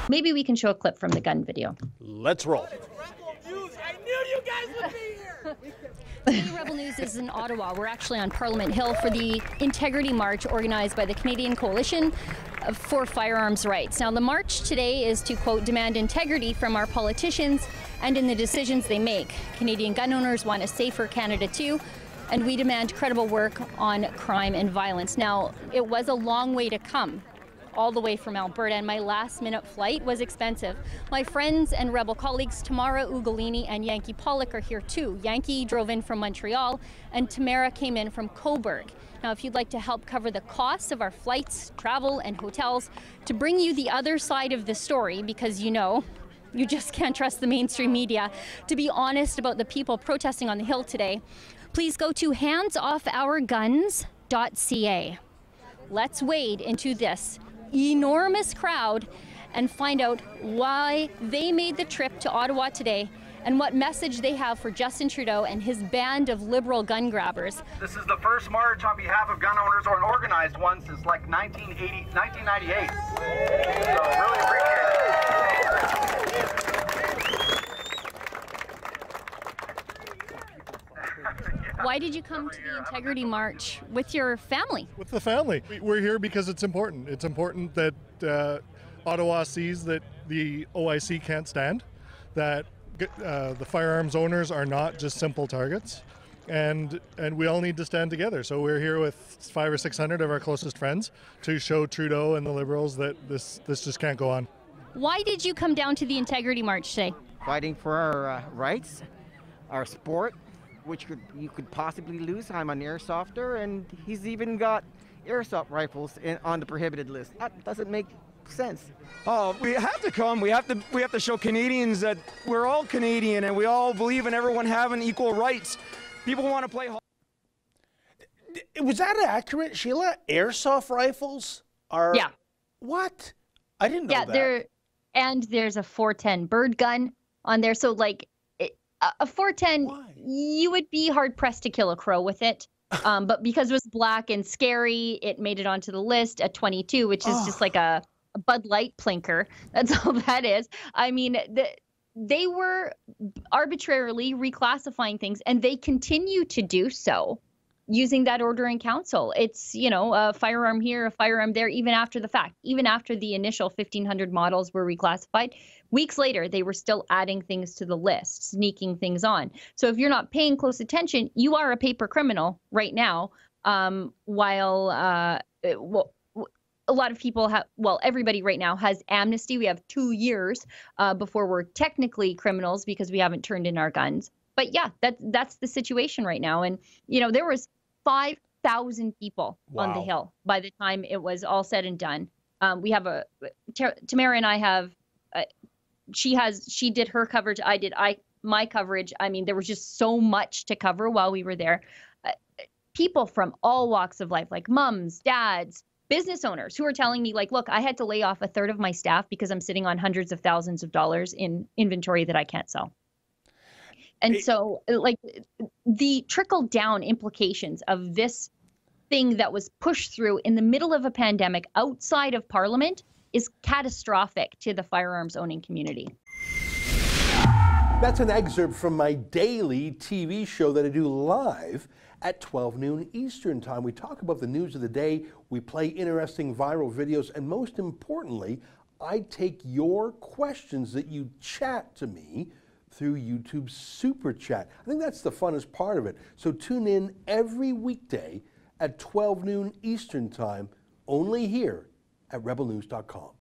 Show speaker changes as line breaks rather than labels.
Maybe we can show a clip from the Gunn video.
Let's roll.
I knew you guys would be here.
Today, Rebel News is in Ottawa. We're actually on Parliament Hill for the Integrity March organized by the Canadian Coalition for Firearms Rights. Now, the march today is to, quote, demand integrity from our politicians and in the decisions they make. Canadian gun owners want a safer Canada too, and we demand credible work on crime and violence. Now, it was a long way to come, all the way from Alberta, and my last-minute flight was expensive. My friends and Rebel colleagues Tamara Ugolini and Yankee Pollock are here too. Yankee drove in from Montreal, and Tamara came in from Cobourg. Now, if you'd like to help cover the costs of our flights, travel, and hotels, to bring you the other side of the story, because you know, you just can't trust the mainstream media, to be honest about the people protesting on the Hill today, please go to handsofourguns.ca. Let's wade into this enormous crowd and find out why they made the trip to Ottawa today and what message they have for Justin Trudeau and his band of liberal gun grabbers.
This is the first march on behalf of gun owners, or an organized one, since like 1998. So really appreciate it.
Why did you come to the Integrity March with your family?
With the family. We're here because it's important. It's important that Ottawa sees that the OIC can't stand, that the firearms owners are not just simple targets, and we all need to stand together. So we're here with 500 or 600 of our closest friends to show Trudeau and the Liberals that this just can't go on.
Why did you come down to the Integrity March today?
Fighting for our rights, our sport, which you could possibly lose. I'm an airsofter, and he's even got airsoft rifles on the prohibited list. That doesn't make sense.
Oh, we have to come. We have to show Canadians that we're all Canadian and we all believe in everyone having equal rights. People want to play.
Was that accurate, Sheila? Airsoft rifles are.
Yeah.
What? I didn't know that.
Yeah, and there's a 410 bird gun on there. So like a 410, why? You would be hard pressed to kill a crow with it. But because it was black and scary, it made it onto the list. A 22, which is just like a Bud Light plinker. That's all that is. I mean, they were arbitrarily reclassifying things, and they continue to do so using that order in council. It's, you know, a firearm here, a firearm there, even after the fact. Even after the initial 1,500 models were reclassified, weeks later, they were still adding things to the list, sneaking things on. So if you're not paying close attention, you are a paper criminal right now, while a lot of people have, well, everybody right now has amnesty. We have 2 years before we're technically criminals because we haven't turned in our guns. But yeah, that's the situation right now. And, you know, there was 5,000 people on the Hill by the time it was all said and done. We have Tamara and I have, she did her coverage. I did my coverage. I mean, there was just so much to cover while we were there. People from all walks of life, like mums, dads, business owners who are telling me, like, look, I had to lay off a third of my staff because I'm sitting on hundreds of thousands of dollars in inventory that I can't sell. And so, like, the trickle-down implications of this thing that was pushed through in the middle of a pandemic outside of Parliament is catastrophic to the firearms owning community.
That's an excerpt from my daily TV show that I do live at 12 noon Eastern time. We talk about the news of the day, we play interesting viral videos, and most importantly, I take your questions that you chat to me through YouTube Super Chat. I think that's the funnest part of it. So tune in every weekday at 12 noon Eastern time, only here at rebelnews.com.